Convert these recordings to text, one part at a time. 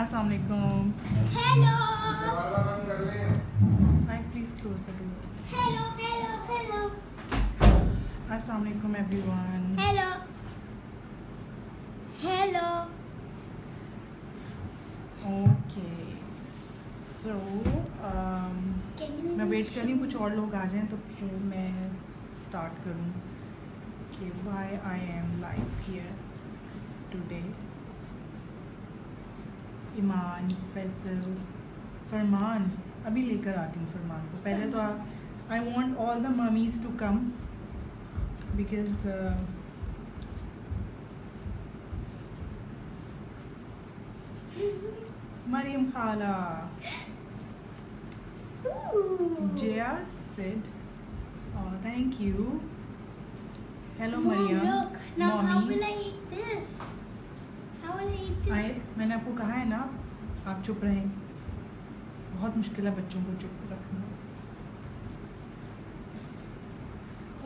अस्सलाम वालेकुम। हेलो दरवाजा बंद कर ले। Please close the door. Hello hello hello अस्सलाम वालेकुम everyone. Hello hello okay so मैं वेट कर रही हूँ कुछ और लोग आ जाएं तो फिर मैं स्टार्ट करूँ कि why I am live here today. Iman, Faisal, Farman, अभी लेकर आती हूँ फरमान को। पहले तो I want all the mummies to come because Mariam खाला, Jaya said, oh, thank you. Hello, Mom, Mariam. look. Now how Mommy. will I eat this? How will I eat this? मैंने आपको कहा है ना, आप चुप रहें। बहुत मुश्किल है बच्चों को चुप रखना।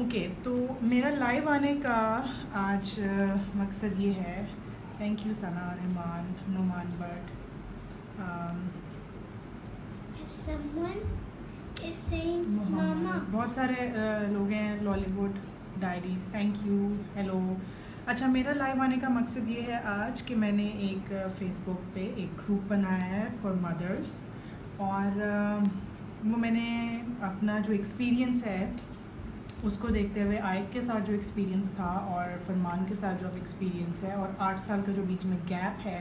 ओके, तो मेरा लाइव आने का आज मकसद ये है। Thank you Sana, Rahman, Nauman Butt. Someone is saying mama. बहुत सारे लोग हैं। Lollywood diaries, thank you, hello. अच्छा, मेरा लाइव आने का मकसद ये है आज कि मैंने एक फेसबुक पे एक ग्रुप बनाया है फॉर मदर्स, और वो मैंने अपना जो एक्सपीरियंस है उसको देखते हुए आयत के साथ जो एक्सपीरियंस था और फरमान के साथ जो एक्सपीरियंस है और 8 साल का जो बीच में गैप है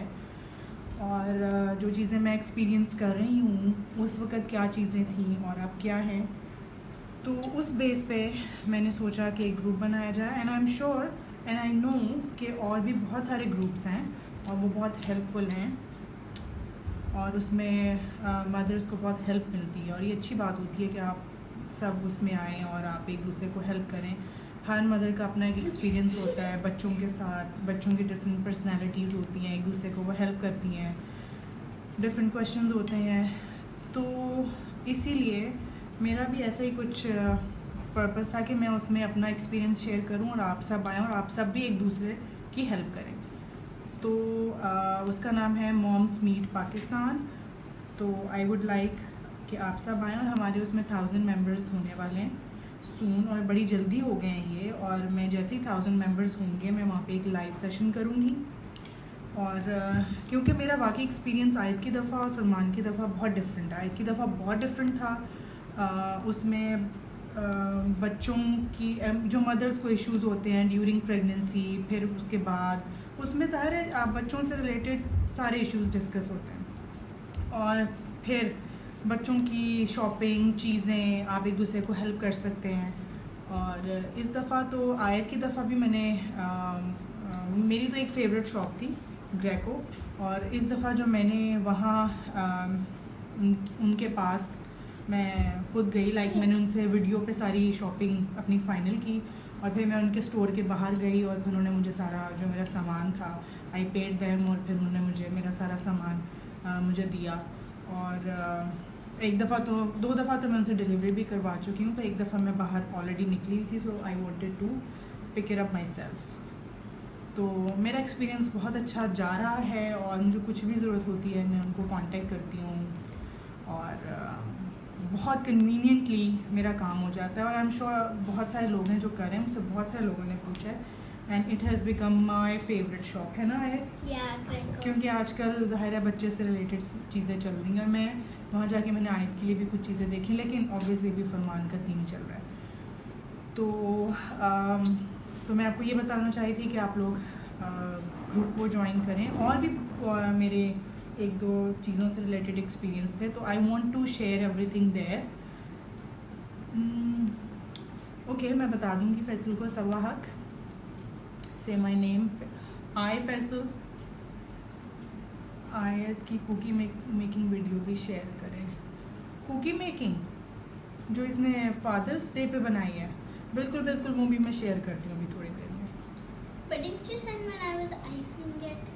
और जो चीज़ें मैं एक्सपीरियंस कर रही हूँ उस वक़्त क्या चीज़ें थी और अब क्या हैं, तो उस बेस पे मैंने सोचा कि एक ग्रुप बनाया जाए। And I am sure and I know कि और भी बहुत सारे ग्रुप्स हैं और वो बहुत हेल्पफुल हैं और उसमें मदर्स को बहुत हेल्प मिलती है और ये अच्छी बात होती है कि आप सब उसमें आएँ और आप एक दूसरे को हेल्प करें। हर मदर का अपना एक एक्सपीरियंस होता है बच्चों के साथ, बच्चों की डिफरेंट पर्सनैलिटीज़ होती हैं, एक दूसरे को वो हेल्प करती हैं, डिफरेंट क्वेश्चंस होते हैं। तो इसीलिए मेरा भी ऐसा ही कुछ पर्पस था कि मैं उसमें अपना एक्सपीरियंस शेयर करूं और आप सब आएँ और आप सब भी एक दूसरे की हेल्प करें। तो उसका नाम है मॉम्स मीट पाकिस्तान। तो आई वुड लाइक कि आप सब आएँ और हमारे उसमें 1000 मेंबर्स होने वाले हैं सून और बड़ी जल्दी हो गए हैं ये। और मैं जैसे ही 1000 मेंबर्स होंगे मैं वहाँ पे एक लाइव सेशन करूँगी। और क्योंकि मेरा वाकई एक्सपीरियंस आयत की दफ़ा और फरमान की दफ़ा बहुत डिफरेंट है। आयत की दफ़ा बहुत डिफरेंट था। उसमें बच्चों की जो मदर्स को इश्यूज़ होते हैं ड्यूरिंग प्रेगनेंसी, फिर उसके बाद उसमें सारे बच्चों से रिलेटेड सारे इश्यूज़ डिस्कस होते हैं और फिर बच्चों की शॉपिंग चीज़ें आप एक दूसरे को हेल्प कर सकते हैं। और इस दफ़ा तो आयत की दफ़ा भी मैंने मेरी तो एक फ़ेवरेट शॉप थी ग्रेको, और इस दफ़ा जो मैंने वहाँ उनके पास मैं खुद गई, लाइक मैंने उनसे वीडियो पे सारी शॉपिंग अपनी फ़ाइनल की और फिर मैं उनके स्टोर के बाहर गई और फिर उन्होंने मुझे सारा जो मेरा सामान था आई पेड देम और फिर उन्होंने मुझे मेरा सारा सामान मुझे दिया। और एक दफ़ा तो 2 दफ़ा तो मैं उनसे डिलीवरी भी करवा चुकी हूँ, तो एक दफ़ा मैं बाहर ऑलरेडी निकली थी, so I wanted to pick it up myself. तो मेरा एक्सपीरियंस बहुत अच्छा जा रहा है और मुझे कुछ भी ज़रूरत होती है मैं उनको कांटेक्ट करती हूँ और बहुत कन्वीनियंटली मेरा काम हो जाता है। और आई एम श्योर बहुत सारे लोग हैं जो कर रहे हैं, मुझसे बहुत सारे लोगों ने पूछा है and it has become my favourite shop, है ना है? क्योंकि आजकल ज़ाहिर है बच्चे से रिलेटेड चीज़ें चल रही हैं। मैं वहाँ जाके मैंने आयत के लिए भी कुछ चीज़ें देखी, लेकिन ऑब्वियसली भी फरमान का सीन चल रहा है। तो मैं आपको ये बताना चाही थी कि आप लोग ग्रुप को ज्वाइन करें। और भी मेरे 1-2 चीज़ों से रिलेटेड एक्सपीरियंस थे, तो I want to share everything there. Okay, मैं बता दूँगी फैसल को सवाहक से माय नेम। आई फैसल आयत की कुकी मेकिंग वीडियो भी शेयर करें। कुकी मेकिंग जो इसने फादर्स डे पे बनाई है, बिल्कुल बिल्कुल वो भी मैं शेयर करती हूँ अभी थोड़ी देर में। But didn't you send when I was icing it?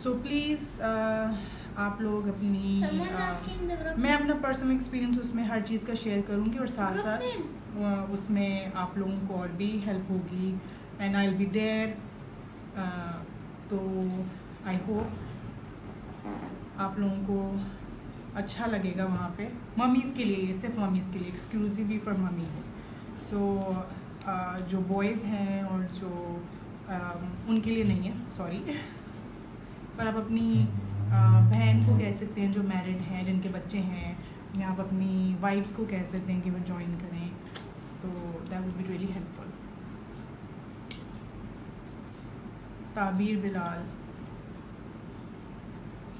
So please आप लोग अपनी Someone's asking the group मैं name. अपना पर्सनल एक्सपीरियंस उसमें हर चीज़ का शेयर करूँगी और साथ Group साथ name. उसमें आप लोगों को और भी हेल्प होगी and I will be there. तो आई होप आप लोगों को अच्छा लगेगा वहाँ पे। मम्मीज़ के लिए, सिर्फ मम्मीज़ के लिए, एक्सक्लूसिवली फॉर मम्मीज़। सो जो बॉयज़ हैं और जो उनके लिए नहीं है, सॉरी। पर आप अपनी बहन को कह सकते हैं जो मैरिड हैं, जिनके बच्चे हैं, या आप अपनी वाइफ्स को कह सकते हैं कि वो ज्वाइन करें, तो that would be really helpful. Tabeer Bilal,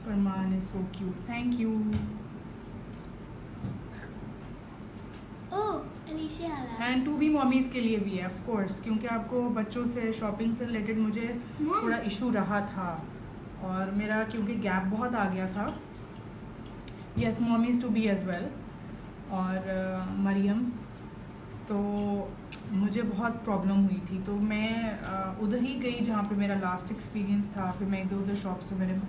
Farman is so cute, thank you. Alicia and to be mommies के लिए भी है ऑफ कोर्स, क्योंकि आपको बच्चों से शॉपिंग से रिलेटेड मुझे थोड़ा इशू रहा था, और मेरा क्योंकि गैप बहुत आ गया था। Yes, mommies to be as well. और मरियम, तो मुझे बहुत प्रॉब्लम हुई थी, तो मैं उधर ही गई जहाँ पे मेरा लास्ट एक्सपीरियंस था। फिर मैं इधर उधर शॉप्स में मैंने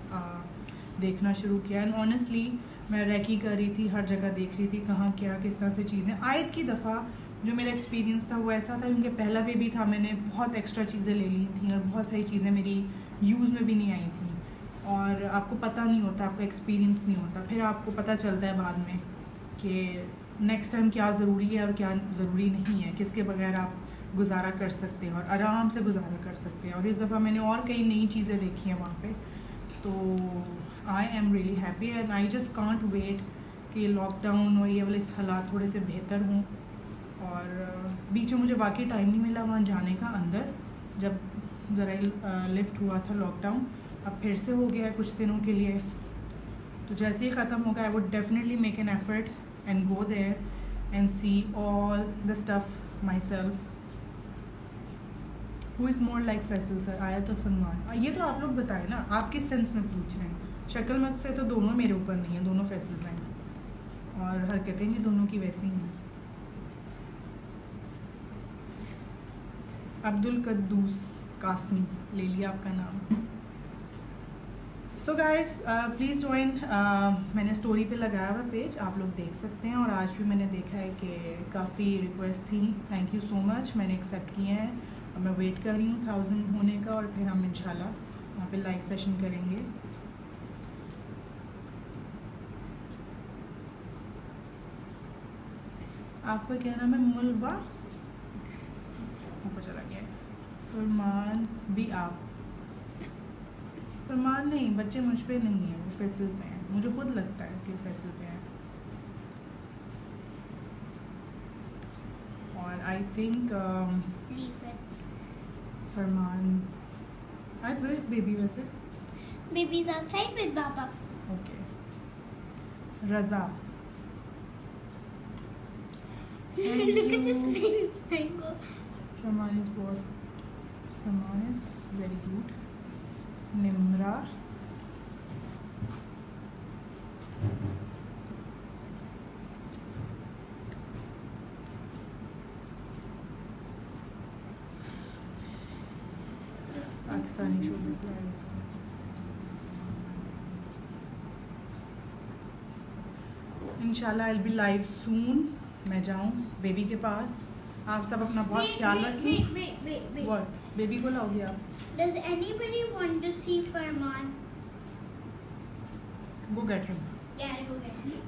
देखना शुरू किया, एंड ऑनेस्टली मैं रैकी कर रही थी, हर जगह देख रही थी कहाँ क्या किस तरह से चीज़ें। आयत की दफ़ा जो मेरा एक्सपीरियंस था वो ऐसा था, क्योंकि पहला बेबी था, मैंने बहुत एक्स्ट्रा चीज़ें ले ली थी और बहुत सारी चीज़ें मेरी यूज़ में भी नहीं आई थी, और आपको पता नहीं होता, आपका एक्सपीरियंस नहीं होता। फिर आपको पता चलता है बाद में कि नेक्स्ट टाइम क्या ज़रूरी है और क्या ज़रूरी नहीं है, किसके बगैर आप गुजारा कर सकते हैं और आराम से गुजारा कर सकते हैं। और इस दफ़ा मैंने और कई नई चीज़ें देखी हैं वहाँ पे, तो I am really happy and I just can't wait कि लॉकडाउन और ये वाले हालात थोड़े से बेहतर हों। और बीच में मुझे वाकई टाइम नहीं मिला वहाँ जाने का अंदर, जब ज़रा लिफ्ट हुआ था लॉकडाउन। अब फिर से हो गया है कुछ दिनों के लिए, तो जैसे ही ख़त्म होगा I would definitely make an effort and go there and see all the stuff myself. Who is more like Faisal sir, आया तो फरमान। ये तो आप लोग बताएं ना, आप किस सेंस में पूछ रहे हैं। शक्ल मत से तो दोनों मेरे ऊपर नहीं है, दोनों फैसल हैं, और हरकतें भी दोनों की वैसी ही हैं। अब्दुल कद्दूस कासमी, ले लिया आपका नाम। सो गाइस प्लीज़ ज्वाइन, मैंने स्टोरी पे लगाया हुआ पेज, आप लोग देख सकते हैं। और आज भी मैंने देखा है कि काफ़ी रिक्वेस्ट थी, थैंक यू सो मच, मैंने एक्सेप्ट किए हैं। और मैं वेट कर रही हूँ 1000 होने का, और फिर हम इंशाल्लाह वहाँ पे लाइव सेशन करेंगे। आपका क्या नाम है? मुलवा, ऊपर चला गया। फरमान भी आप, फरमान नहीं, बच्चे मुझ पे नहीं है, वो फैसल पे हैं, मुझे खुद लगता है कि फैसल पे हैं। और I think Farman, where is baby वैसे? Baby's outside with Baba. Okay. Raza, Look at this big mango. Farman is बहुत, Farman is very cute. Nimra, Pakistani showbiz live. इंशाल्लाह I will be live soon. मैं जाऊँ बेबी के पास। आप सब अपना बहुत ख्याल रखें। Wait. व्हाट? बेबी को लाओगे आप? Does anybody want to see Farman? Go get him. Yeah, I'll go get him.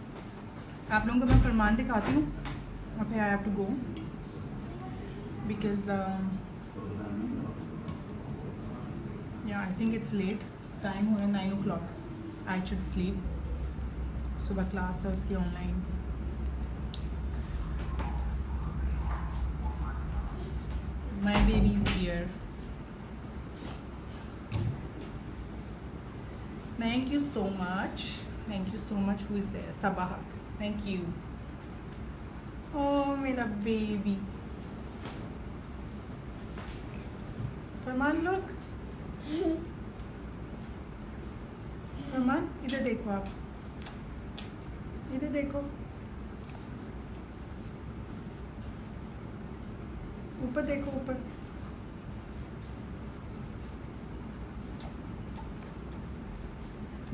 आप लोगों को मैं फरमान दिखाती हूँ, और फिर I have to go because I think it's late, time हो रहा है 9 o'clock, आई शुड स्लीप। सुबह क्लास है उसकी online. My baby is here. Thank you so much. Thank you so much. Who is there? Sabahak. Thank you. Oh, मेरा baby. फरमान look. फरमान इधर देखो आप. इधर देखो. ऊपर देखो ऊपर.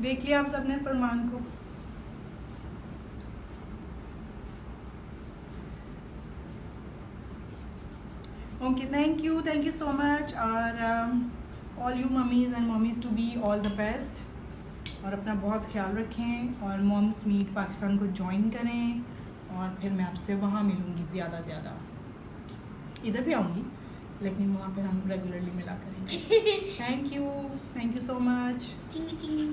देख लिया आप सबने फरमान को. Okay, thank you so much, और all you mummies and mummies to be all the best. और अपना बहुत ख्याल रखें और मॉम्स मीट पाकिस्तान को ज्वाइन करें और फिर मैं आपसे वहाँ मिलूँगी ज़्यादा ज़्यादा। इधर भी आऊँगी लेकिन वहाँ पे हम रेगुलरली मिला करेंगे। Thank you so much. चिंगी चिंगी।